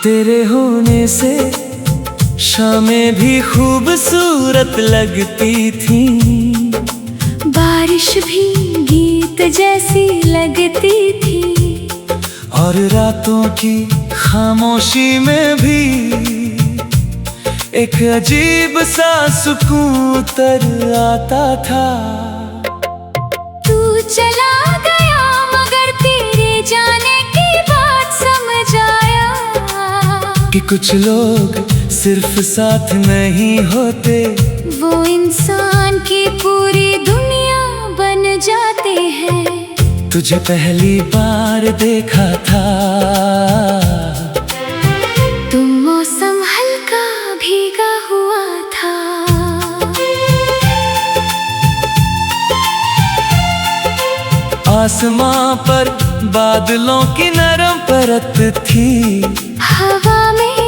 तेरे होने से शामें भी खूबसूरत लगती थी, बारिश भी गीत जैसी लगती थी, और रातों की खामोशी में भी एक अजीब सा सुकून तर आता था। तू चला गया मगर तेरे जाने की बात समझ आया कि कुछ लोग सिर्फ साथ नहीं होते, वो इंसान की पूरी दुनिया बन जाते हैं। तुझे पहली बार देखा था, तुम मौसम हल्का भीगा हुआ था। आसमां पर बादलों की नरम परत थी, हवा में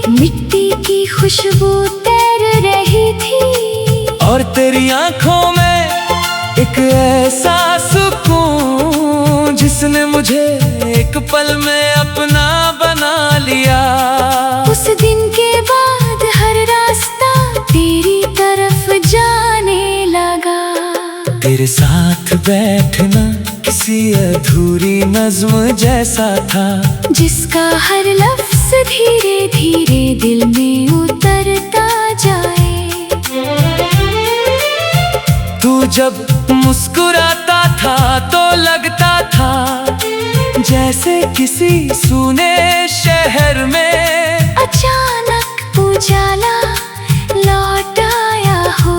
मिट्टी की खुशबू तैर रही थी, और तेरी आंखों में एक ऐसा सुकून जिसने मुझे एक पल में अपना बना लिया। उस दिन के बाद हर रास्ता तेरी तरफ जाने लगा। तेरे साथ बैठना किसी अधूरी नज्म जैसा था, जिसका हर लफ्ज धीरे धीरे दिल में उतरता जाए। तू जब मुस्कुराता था तो लगता था जैसे किसी सूने शहर में अचानक उजाला लौट आया हो।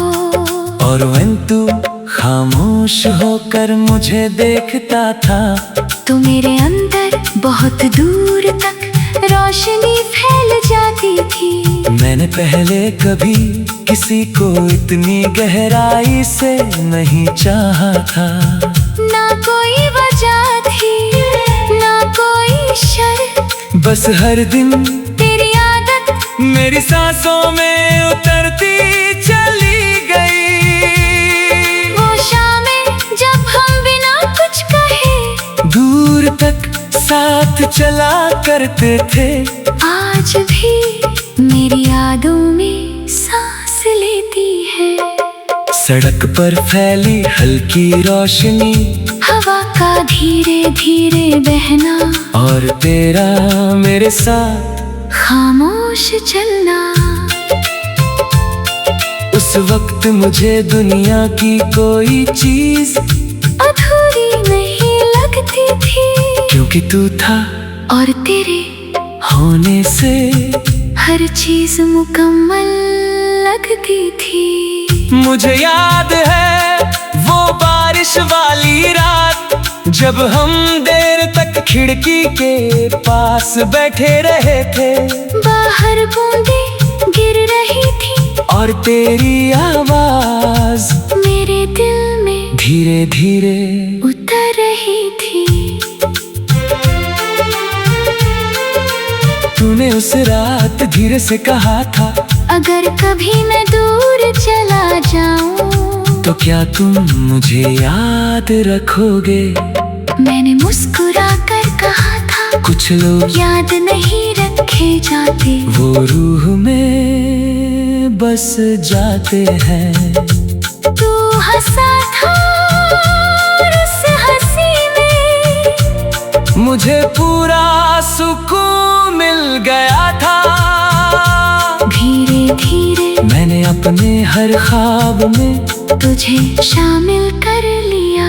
और when तू खामोश होकर मुझे देखता था, तो मेरे अंदर बहुत दूर तक रोशनी फैल जाती थी। मैंने पहले कभी किसी को इतनी गहराई से नहीं चाहा था। ना कोई वजह थी, ना कोई शर्त, बस हर दिन तेरी आदत मेरी सांसों में उतरती चली गई। वो शामें जब हम बिना कुछ कहे दूर तक साथ चला करते थे, आज भी मेरी यादों में सांस लेती है। सड़क पर फैली हल्की रोशनी, हवा का धीरे धीरे बहना, और तेरा मेरे साथ खामोश चलना। उस वक्त मुझे दुनिया की कोई चीज अधूरी नहीं लगती थी, क्योंकि तू था और तेरे होने से हर चीज मुकम्मल लगती थी। मुझे याद है वो बारिश वाली रात, जब हम देर तक खिड़की के पास बैठे रहे थे। बाहर बूंदे गिर रही थी, और तेरी आवाज मेरे दिल में धीरे धीरे उतर रही थी। तूने उस रात धीरे से कहा था, अगर कभी मैं दूर चला जाऊं तो क्या तुम मुझे याद रखोगे। मैंने मुस्कुरा कर कहा था, कुछ लोग याद नहीं रखे जाते, वो रूह में बस जाते हैं। तू हंसा था और उस हंसी में मुझे पूरा सुकून मिल गया था। धीरे धीरे मैंने अपने हर ख्वाब में तुझे शामिल कर लिया।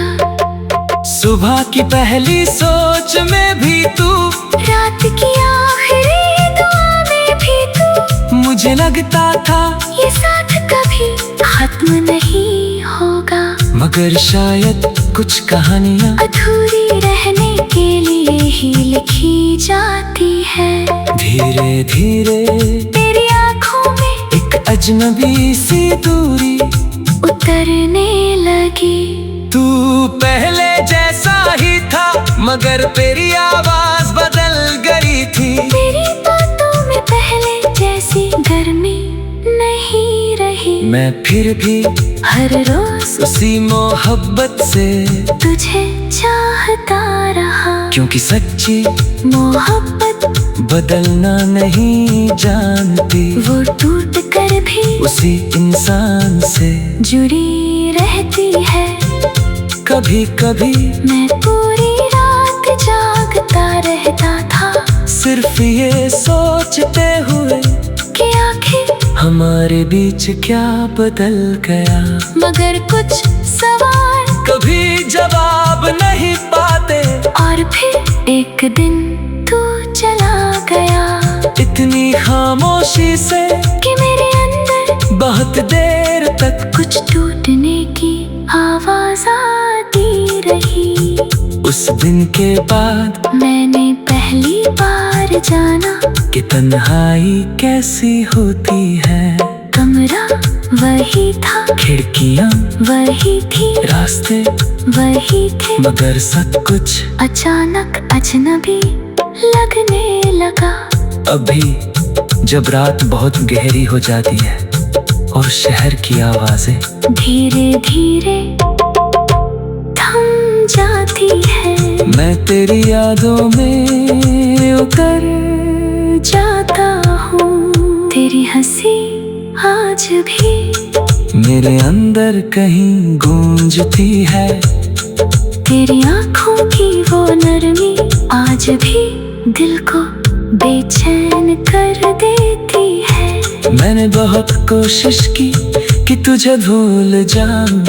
सुबह की पहली सोच में भी तू, रात की आखिरी दुआ में भी तू। मुझे लगता था ये साथ कभी खत्म नहीं होगा, मगर शायद कुछ कहानियाँ अधूरी रहने के लिए ही लिखी जाती है। धीरे धीरे तेरी आँखों में एक अजनबी सी दूरी उतरने लगी। तू पहले जैसा ही था, मगर तेरी आवाज बदल गई थी। तेरी बातों में पहले जैसी गर्मी नहीं रही। मैं फिर भी हर रोज उसी मोहब्बत से तुझे चाहता रहा, क्योंकि सच्ची मोहब्बत बदलना नहीं जानती, वो टूट कर भी उसी इंसान से जुड़ी रहती है। कभी कभी मैं पूरी रात जागता रहता था, सिर्फ ये सोचते हुए कि आखिर हमारे बीच क्या बदल गया। मगर कुछ सवाल कभी जवाब नहीं पाते, और फिर एक दिन तू चला गया, इतनी खामोशी से कि मेरे अंदर बहुत देर तक कुछ टूटने की आवाज आती रही। उस दिन के बाद मैंने पहली बार जाना कि तन्हाई कैसी होती है। कमरा वही था, खिड़कियां वही थी, रास्ते वही थे, मगर सब कुछ अचानक अजनबी लगने लगा। अभी जब रात बहुत गहरी हो जाती है और शहर की आवाजें धीरे धीरे थम जाती है, मैं तेरी यादों में उतर जाता हूँ। तेरी हंसी आज भी मेरे अंदर कहीं गूंजती है, तेरी आँखों की वो नरमी आज भी दिल को बेचैन कर देती है। मैंने बहुत कोशिश की कि तुझे भूल जाऊं,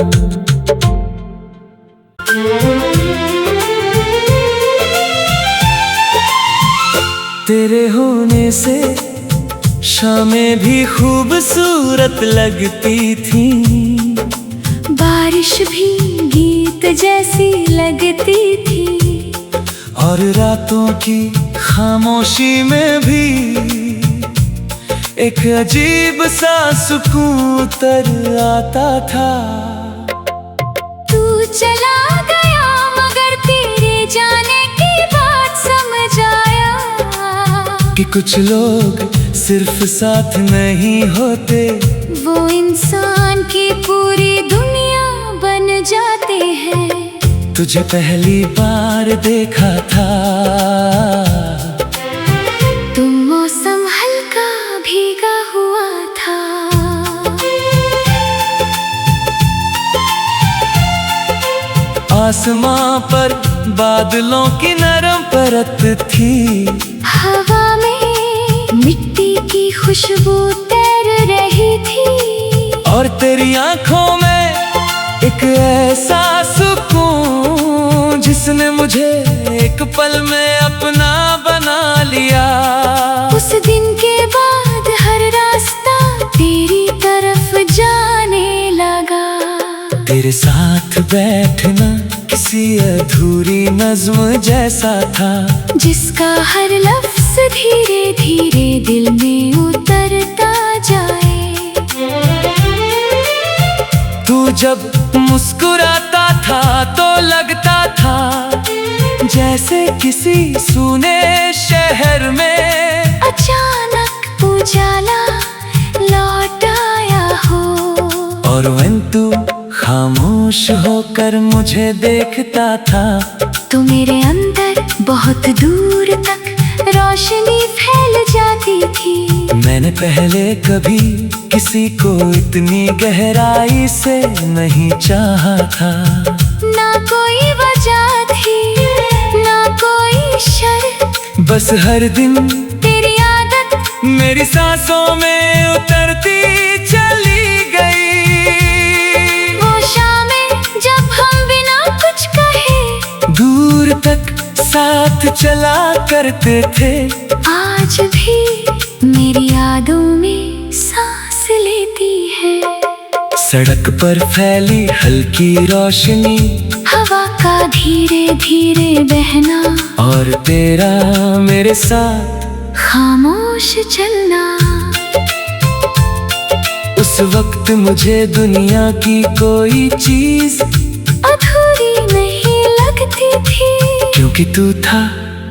तेरे होने से शामें भी खूबसूरत लगती थी, बारिश भी गीत जैसी लगती थी, और रातों की खामोशी में भी एक अजीब सा सुकून उतर आता था। तू चला गया मगर तेरे जाने की बात समझ आया, कि कुछ लोग सिर्फ साथ नहीं होते, वो इंसान की पूरी दुनिया बन जाते हैं। तुझे पहली बार देखा था, तुम मौसम हल्का भीगा हुआ था, आसमां पर बादलों की नरम परत थी, हवा में मिट्टी की खुशबू तैर रही थी, और तेरी आंखों में एक ऐसा सुकून जिसने मुझे एक पल में अपना बना लिया। उस दिन के बाद हर रास्ता तेरी तरफ जाने लगा, तेरे साथ बैठना किसी अधूरी नज्म जैसा था, जिसका हर लफ्ज धीरे धीरे दिल में उतरता जाए। तू जब मुस्कुराता था तो लगता था जैसे किसी सूने शहर में अचानक उजाला लौट आया हो, और when तू खामोश होकर मुझे देखता था, तो मेरे अंदर बहुत दूर तक रोशनी फैल जाती थी। मैंने पहले कभी किसी को इतनी गहराई से नहीं चाहा था, ना कोई वजह थी ना कोई शर्त, बस हर दिन तेरी आदत मेरी सांसों में उतरती चली गई। वो शामें जब हम बिना कुछ कहे दूर तक साथ चला करते थे, आज भी मेरी यादों में सांस लेती है। सड़क पर फैली हल्की रोशनी, हवा का धीरे धीरे बहना, और तेरा मेरे साथ खामोश चलना। उस वक्त मुझे दुनिया की कोई चीज अधूरी नहीं लगती थी, क्योंकि तू था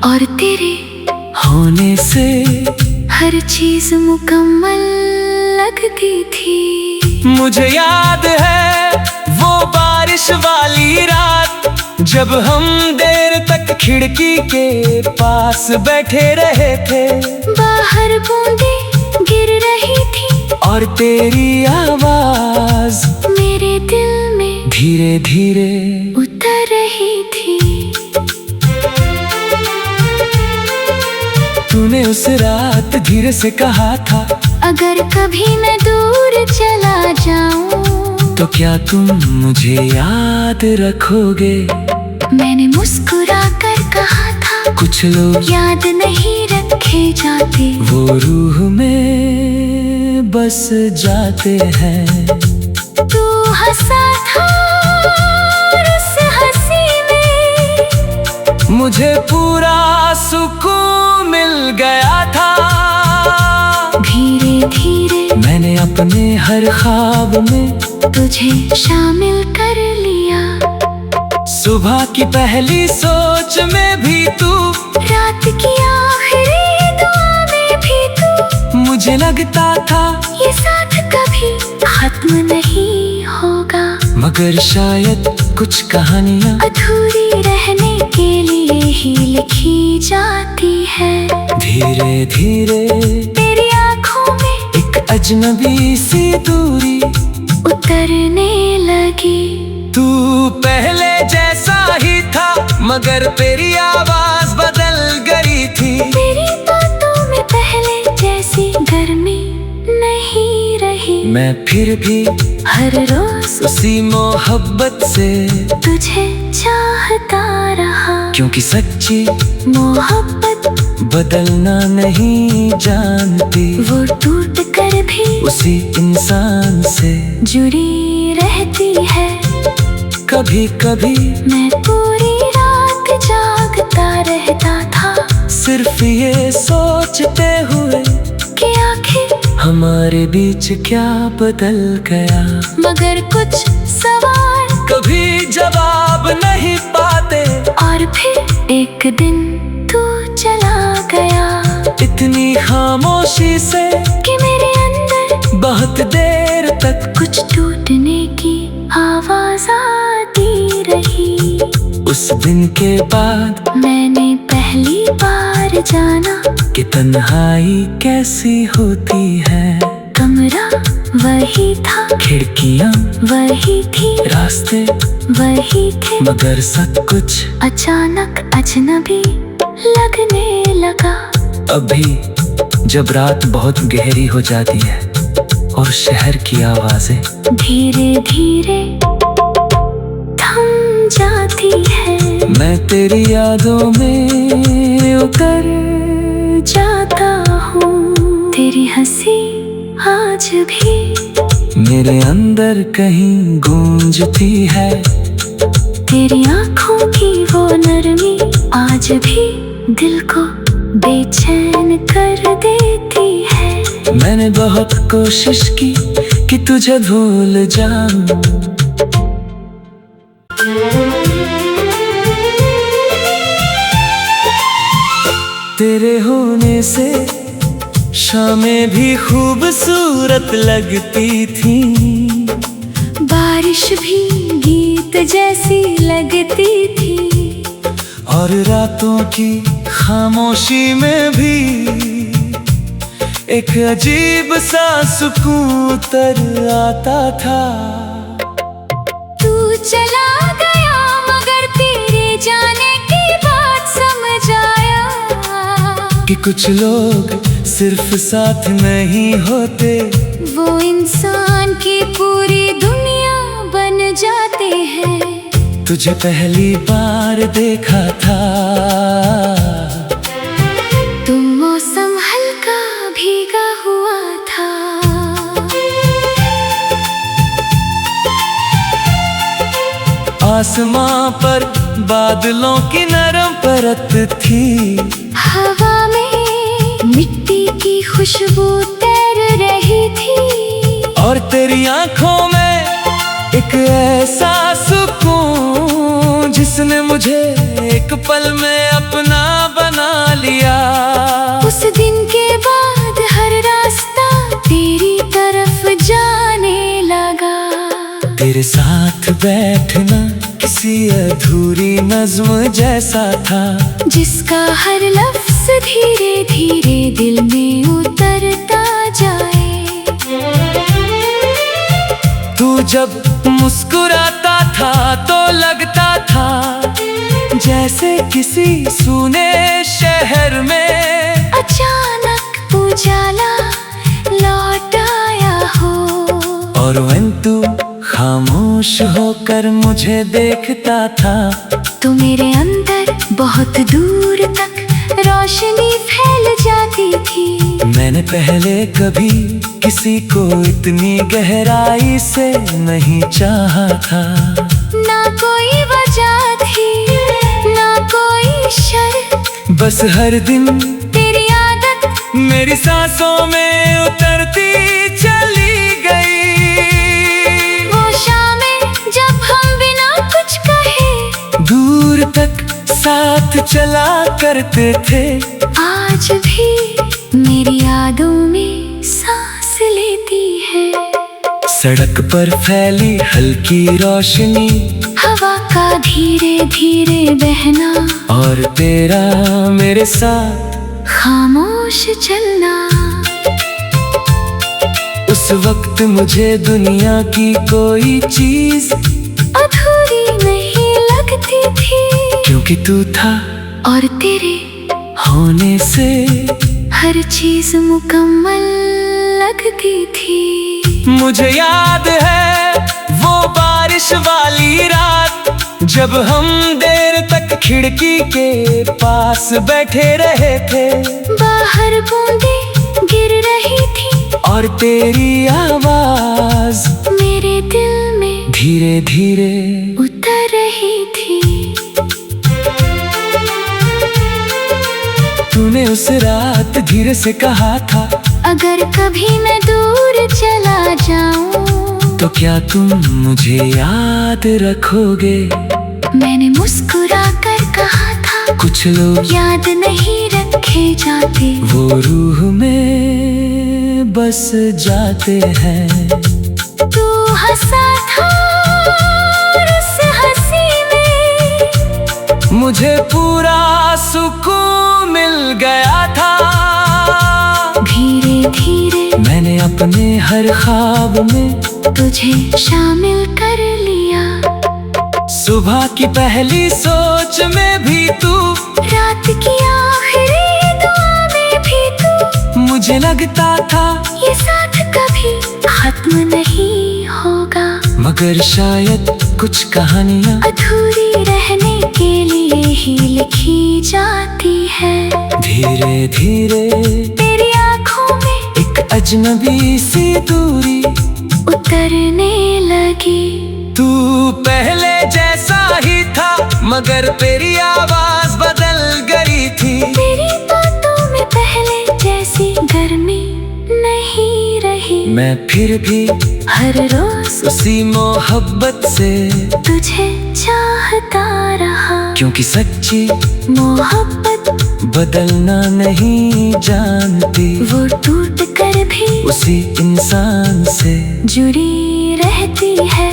और तेरे होने से हर चीज मुकम्मल लगती थी। मुझे याद है वो बारिश वाली रात, जब हम देर तक खिड़की के पास बैठे रहे थे। बाहर बूंदें गिर रही थी और तेरी आवाज मेरे दिल में धीरे धीरे उतर रही थी। तूने उस रात धीरे से कहा था, अगर कभी मैं दूर चला जाऊं तो क्या तुम मुझे याद रखोगे। मैंने मुस्कुरा कर कहा था, कुछ लोग याद नहीं रखे जाते, वो रूह में बस जाते हैं। तू हंसा था और उस हंसी में मुझे पूरा सुकून मिल गया था। धीरे धीरे मैंने अपने हर ख्वाब में तुझे शामिल कर लिया। सुबह की पहली सोच में भी तू, रात की आखिरी दुआ में भी तू। मुझे लगता था ये साथ कभी खत्म नहीं होगा, मगर शायद कुछ कहानियाँ अधूरी रहने के लिए ही लिखी जाती है। धीरे धीरे तेरी आँखों में एक अजनबी सी दूरी उतरने लगी। तू पहले जैसा ही था, मगर तेरी आवाज बदल गई थी। तेरी बातों में पहले जैसी गर्मी नहीं रही। मैं फिर भी हर रोज उसी मोहब्बत से तुझे चाहता रहा, क्योंकि सच्ची मोहब्बत बदलना नहीं जानती। वो टूट कर भी उसी इंसान से जुड़ी रहती है। कभी कभी मैं पूरी रात जागता रहता था, सिर्फ ये सोचते हुए कि आखिर हमारे बीच क्या बदल गया। मगर कुछ सवाल कभी जवाब नहीं पाते, और फिर एक दिन तू चला गया। इतनी खामोशी से कि मेरे अंदर बहुत देर तक कुछ टूटने की आवाज आती रही। उस दिन के बाद मैंने पहली बार जाना कि तन्हाई कैसी होती है। कमरा वही था, खिड़कियाँ वही थी, रास्ते वही थे, मगर सब कुछ अचानक अजनबी लगने लगा। अभी जब रात बहुत गहरी हो जाती है और शहर की आवाजें धीरे धीरे थम जाती है, मैं तेरी यादों में उतर जाता हूँ। तेरी हंसी आज भी मेरे अंदर कहीं गूंजती है। तेरी आँखों की वो नरमी आज भी दिल को बेचैन कर देती है। मैंने बहुत कोशिश की कि तुझे भूल जाऊं, तेरे होने से शामें भी खूबसूरत लगती थी। बारिश भी गीत जैसी लगती थी, और रातों की खामोशी में भी एक अजीब सा सुकून तर आता था। तू चला गया मगर तेरे जाने की बात समझ आया कि कुछ लोग सिर्फ साथ नहीं होते, वो इंसान की पूरी दुनिया बन जाते हैं। तुझे पहली बार देखा था, तुम मौसम हल्का भीगा हुआ था। आसमां पर बादलों की नरम परत थी, हवा में मिट्टी की खुशबू तैर रही थी, और तेरी आंखों में एक ऐसा सुकून जिसने मुझे एक पल में अपना बना लिया। उस दिन के बाद हर रास्ता तेरी तरफ जाने लगा। तेरे साथ बैठना किसी अधूरी नज्म जैसा था, जिसका हर लफ्ज धीरे धीरे दिल में उतरता जाए। तू जब मुस्कुराता था तो लगता था जैसे किसी सूने शहर में अचानक उजाला लौट आया हो। और when तू खामोश होकर मुझे देखता था, तो मेरे अंदर बहुत दूर तक रोशनी फैल जाती थी। मैंने पहले कभी किसी को इतनी गहराई से नहीं चाहा था। ना कोई वजह थी, ना कोई शर्त, बस हर दिन तेरी आदत मेरी सांसों में उतरती चली गई। वो शामें जब हम बिना कुछ कहे दूर तक साथ चला करते थे, आज भी मेरी यादों में सांस लेती है। सड़क पर फैली हल्की रोशनी, हवा का धीरे धीरे बहना, और तेरा मेरे साथ खामोश चलना। उस वक्त मुझे दुनिया की कोई चीज अधूरी नहीं लगती थी, क्योंकि तू था और तेरे होने से हर चीज मुकम्मल लगती थी। मुझे याद है वो बारिश वाली रात, जब हम देर तक खिड़की के पास बैठे रहे थे। बाहर बूंदें गिर रही थी और तेरी आवाज मेरे दिल में धीरे धीरे उतर रही थी। तूने उस रात धीरे से कहा था, अगर कभी मैं दूर चला जाऊं तो क्या तुम मुझे याद रखोगे। मैंने मुस्कुरा कर कहा था, कुछ लोग याद नहीं रखे जाते, वो रूह में बस जाते हैं। तू हंसा था और उस हंसी में मुझे पूरा सुकून मिल गया था। धीरे धीरे मैंने अपने हर ख्वाब में तुझे शामिल कर लिया। सुबह की पहली सोच में भी तू, रात की आखिरी दुआ में भी तू। मुझे लगता था ये साथ कभी खत्म नहीं होगा, मगर शायद कुछ कहानियाँ अधूरी रहने के लिए ही लिखी जाती है। धीरे धीरे तेरी आँखों में एक अजनबी सी दूरी उतरने लगी। तू पहले जैसा ही था, मगर तेरी आवाज बदल गई थी। तेरी बातों में पहले जैसी गर्मी नहीं रही, मैं फिर भी हर रोज उसी मोहब्बत से तुझे चाहता रहा, क्योंकि सच्ची मोहब्बत बदलना नहीं जानती। वो टूट कर भी उसी इंसान से जुड़ी रहती है।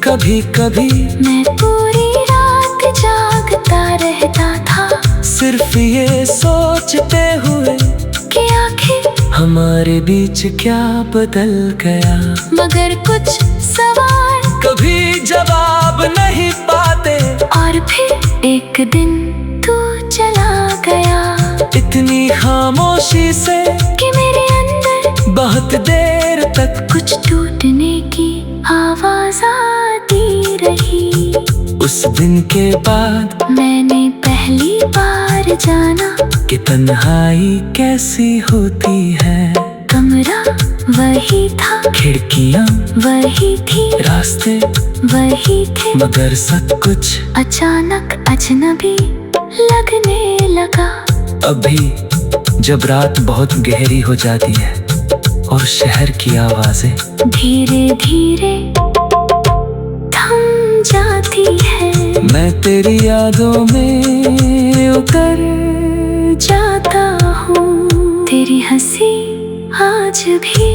कभी कभी मैं पूरी रात जागता रहता था, सिर्फ ये सोचते हुए कि आखिर हमारे बीच क्या बदल गया। मगर कुछ सवाल कभी जवाब नहीं पाते, और फिर एक दिन तू चला गया। इतनी खामोशी से कि मेरे अंदर बहुत देर तक कुछ टूटने की आवाज आती रही। उस दिन के बाद मैंने पहली बार जाना कि तन्हाई कैसी होती है। कमरा वही था, खिड़कियाँ वही थी, रास्ते वही थे, मगर सब कुछ अचानक अजनबी लगने लगा। अभी जब रात बहुत गहरी हो जाती है और शहर की आवाजें धीरे धीरे थम जाती है, मैं तेरी यादों में उतर जाता हूँ। तेरी हंसी आज भी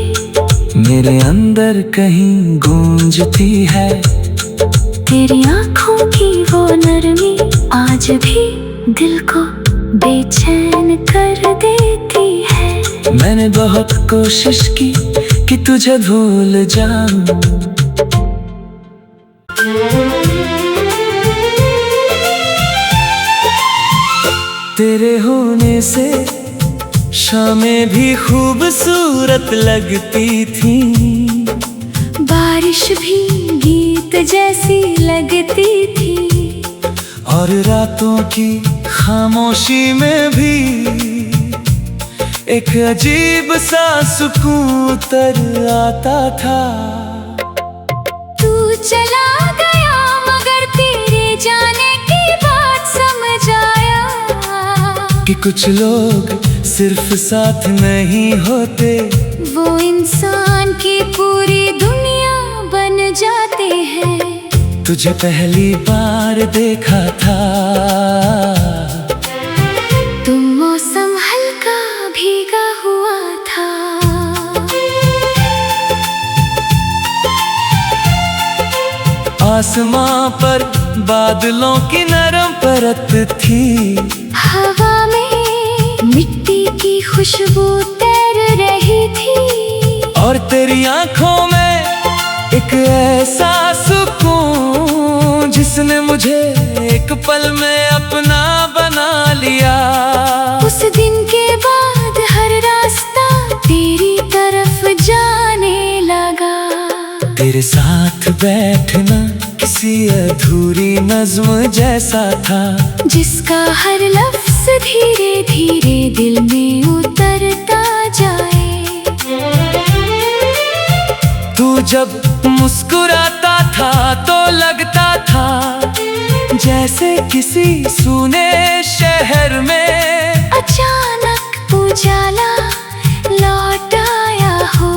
मेरे अंदर कहीं गूंजती है। तेरी आंखों की वो नरमी आज भी दिल को बेचैन कर देती है। मैंने बहुत कोशिश की कि तुझे भूल जाऊं, तेरे होने से शामें भी खूबसूरत लगती थी। बारिश भी गीत जैसी लगती थी। और रातों की खामोशी में भी एक अजीब सा सुकून उतर आता था। तू चला गया मगर तेरे जाने की बात समझ आया कि कुछ लोग सिर्फ साथ नहीं होते, वो इंसान की पूरी दुनिया बन जाते हैं। तुझे पहली बार देखा था, तुम मौसम हल्का भीगा हुआ था। आसमां पर बादलों की नरम परत थी। हवा में मिट्टी की खुशबू तैर रही थी। और तेरी आंखों में एक ऐसा सुकून जिसने मुझे एक पल में अपना बना लिया। उस दिन के बाद हर रास्ता तेरी तरफ जाने लगा। तेरे साथ बैठना किसी अधूरी नज्म जैसा था, जिसका हर लफ्ज धीरे धीरे दिल में उतरता जाए। तू जब मुस्कुराता था तो लगता था जैसे किसी सूने शहर में अचानक उजाला लौट आया हो।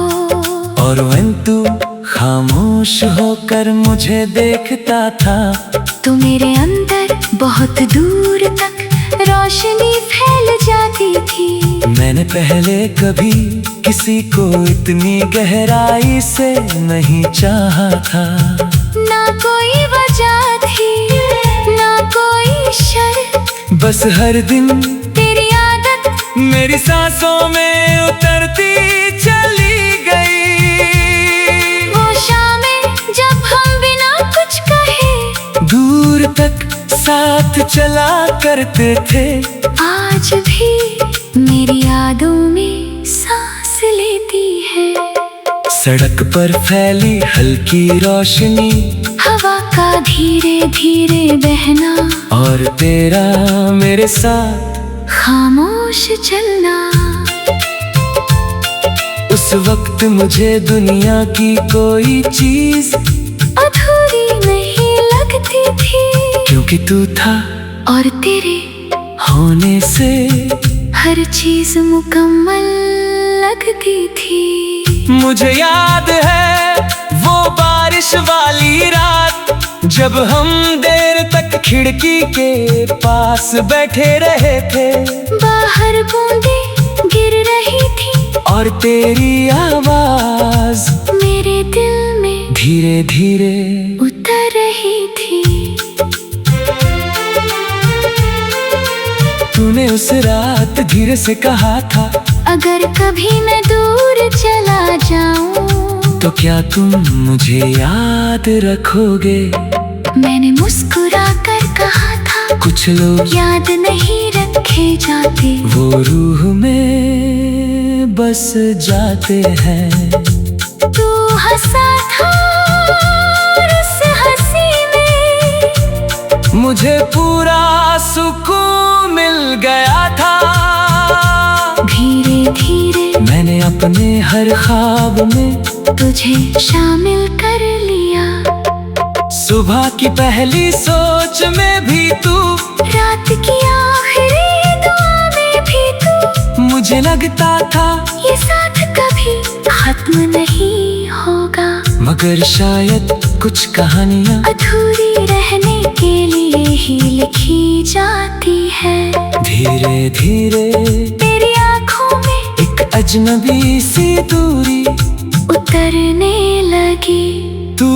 और when तू खामोश होकर मुझे देखता था, तो मेरे अंदर बहुत दूर तक रोशनी फैल जाती थी। मैंने पहले कभी किसी को इतनी गहराई से नहीं चाहा था। ना कोई वजह थी, ना कोई शर्त, बस हर दिन तेरी आदत मेरी सांसों में उतरती चली गई। वो शामें जब हम बिना कुछ कहे दूर तक साथ चला करते थे, आज भी मेरी यादों में सांस लेती है। सड़क पर फैली हल्की रोशनी, हवा का धीरे धीरे बहना, और तेरा मेरे साथ खामोश चलना। उस वक्त मुझे दुनिया की कोई चीज अधूरी नहीं लगती थी, क्योंकि तू था और तेरे होने से हर चीज मुकम्मल लगती थी। मुझे याद है वो बारिश वाली रात, जब हम देर तक खिड़की के पास बैठे रहे थे। बाहर बूंदें गिर रही थी और तेरी आवाज मेरे दिल में धीरे धीरे उतर रही थी। तूने उस रात धीरे से कहा था, अगर कभी मैं दूर चला जाऊं तो क्या तुम मुझे याद रखोगे। मैंने मुस्कुरा कर कहा था, कुछ लोग याद नहीं रखे जाते, वो रूह में बस जाते हैं। तू हंसा था और उस हंसी में मुझे पूरा सुकून मिल गया था। धीरे धीरे मैंने अपने हर ख्वाब में तुझे शामिल कर लिया। सुबह की पहली सोच में भी तू, रात की आखिरी दुआ में भी तू। मुझे लगता था ये साथ कभी खत्म नहीं होगा, मगर शायद कुछ कहानियाँ अधूरी रहने के लिए ही लिखी जाती है। धीरे धीरे तेरी आंखों में एक अजनबी सी दूरी उतरने लगी। तू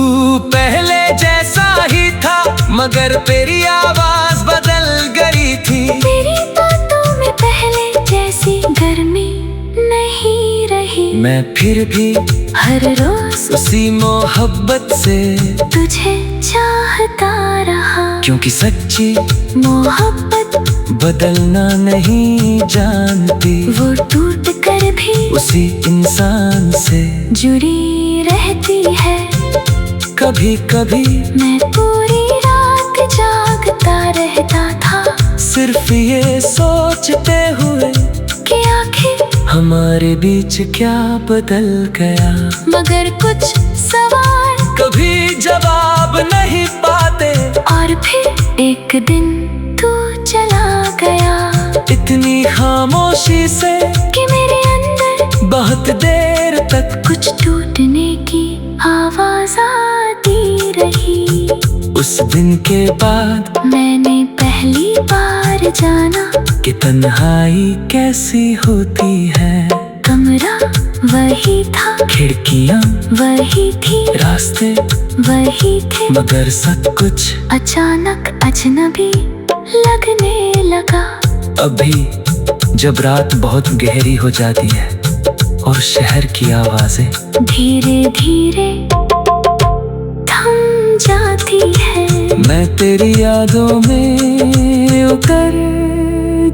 पहले जैसा ही था मगर तेरी आवाज बदल गई थी। तेरी बातों में पहले जैसी गर्मी नहीं रही। मैं फिर भी हर रोज उसी मोहब्बत से तुझे चाहता रहा। क्योंकि सच्ची मोहब्बत बदलना नहीं जानती। वो टूट कर भी उसी इंसान से जुड़ी रहती है। कभी कभी मैं पूरी रात जागता रहता था, सिर्फ ये सोचते हुए कि आखिर हमारे बीच क्या बदल गया। मगर कुछ सवाल कभी जवाब नहीं पाते। और फिर एक दिन तू चला गया। इतनी खामोशी से कि मेरे अंदर बहुत देर तक कुछ टूटने की आवाज आती रही। उस दिन के बाद मैंने पहली बार जाना कि तन्हाई कैसी होती है। कमरा वही था, खिड़कियां वही थी, रास्ते वही थे, मगर सब कुछ अचानक अजनबी लगने लगा। अभी जब रात बहुत गहरी हो जाती है और शहर की आवाजें धीरे धीरे थम जाती है। मैं तेरी यादों में उतर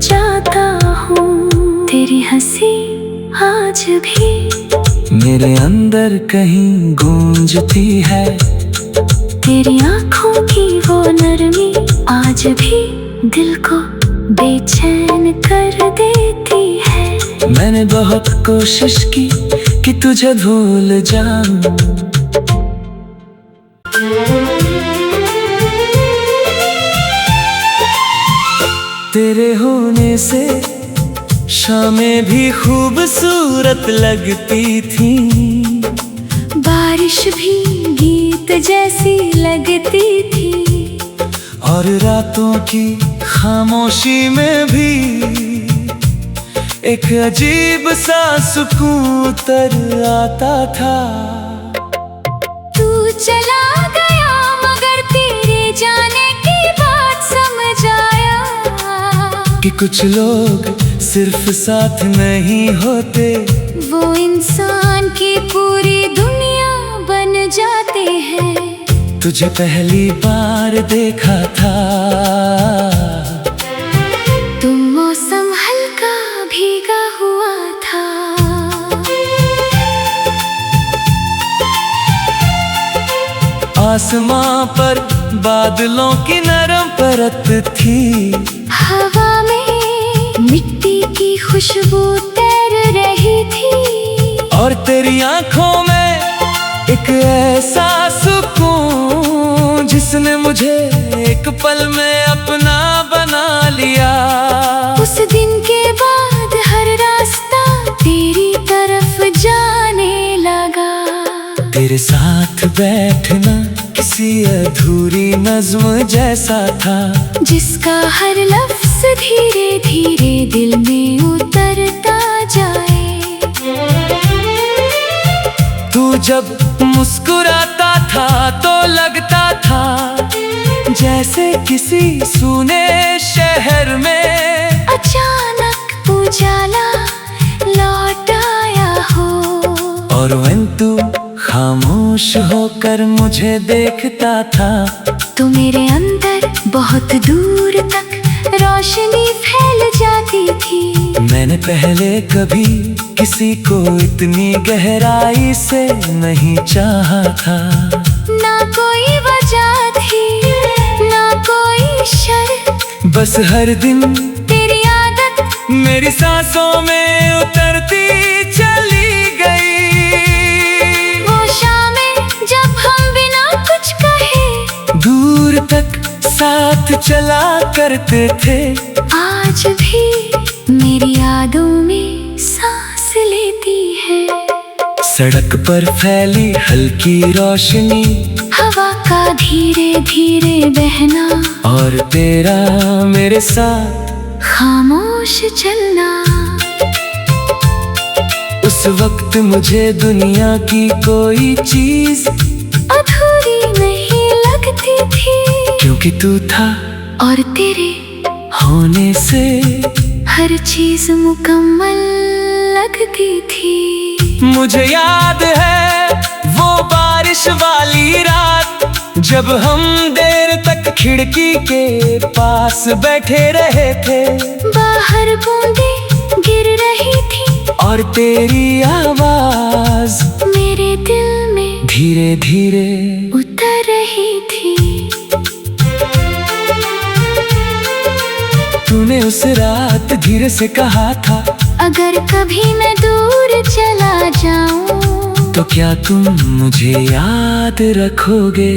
जाता हूँ। तेरी हंसी आज भी मेरे अंदर कहीं गूंजती है। तेरी आँखों की वो नरमी आज भी दिल को बेचैन कर देती है। मैंने बहुत कोशिश की कि तुझे भूल जाऊं। तेरे होने से शामें भी खूबसूरत लगती थी। बारिश भी गीत जैसी लगती थी। और रातों की खामोशी में भी एक अजीब सा सुकून तर आता था। तू चला गया मगर तेरे जाने की बात समझ आया कि कुछ लोग सिर्फ साथ नहीं होते, वो इंसान की पूरी दुनिया बन जाते हैं। तुझे पहली बार देखा था तुम मौसम हल्का भीगा हुआ था। आसमां पर बादलों की नरम परत थी। हवा में मिट्टी की खुशबू तैर रही थी। और तेरी आंखों में एक ऐसा सुकून जिसने मुझे एक पल में अपना बना लिया। उस दिन के बाद हर रास्ता तेरी तरफ जाने लगा। तेरे साथ बैठना किसी अधूरी नज्म जैसा था, जिसका हर लफ्ज धीरे धीरे दिल में उतरता जाए। तू जब मुस्कुराता था तो लगता था जैसे किसी सूने शहर में अचानक उजाला लौट आया हो। और when तू खामोश होकर मुझे देखता था तो मेरे अंदर बहुत दूर तक रोशनी फैल जाती थी। मैंने पहले कभी किसी को इतनी गहराई से नहीं चाहा था। ना कोई वजह थी, ना कोई शर्त, बस हर दिन तेरी आदत मेरी सांसों में उतरती चली गई। वो शामें जब हम बिना कुछ कहे दूर तक साथ चला करते थे। आज भी मेरी यादों में सांस लेती है। सड़क पर फैली हल्की रोशनी, हवा का धीरे धीरे बहना, और तेरा मेरे साथ खामोश चलना। उस उस वक्त मुझे दुनिया की कोई चीज अधूरी नहीं लगती थी, क्योंकि तू था और तेरे होने से हर चीज मुकम्मल लगती थी। मुझे याद है वो बारिश वाली रात, जब हम देर तक खिड़की के पास बैठे रहे थे। बाहर बूंदें गिर रही थी और तेरी आवाज मेरे दिल में धीरे धीरे उतर रही थी। तूने उस रात धीरे से कहा था, अगर कभी मैं दूर चला जाऊं तो क्या तुम मुझे याद रखोगे।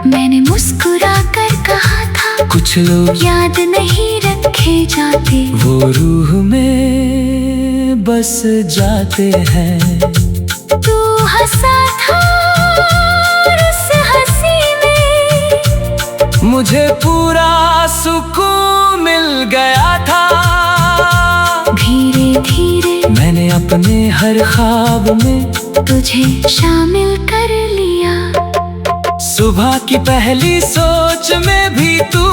मैंने मुस्कुरा कर कहा था, कुछ लोग याद नहीं रखे जाते, वो रूह में बस जाते हैं। तू हंसा था और उस हंसी में मुझे पूरा सुकून मिल गया था। धीरे धीरे मैंने अपने हर ख्वाब में तुझे शामिल कर लिया। सुबह की पहली सोच में भी तू,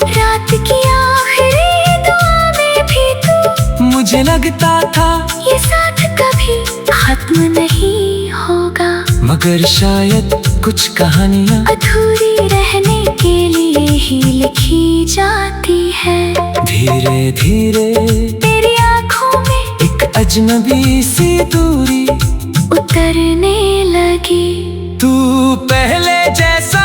रात की आखिरी दुआ में भी तू। मुझे लगता था ये साथ कभी खत्म नहीं होगा, मगर शायद कुछ कहानियाँ अधूरी रहने के लिए ही लिखी जाती है। धीरे धीरे तेरी आंखों में एक अजनबी सी दूरी उतरने लगी। तू पहले जैसा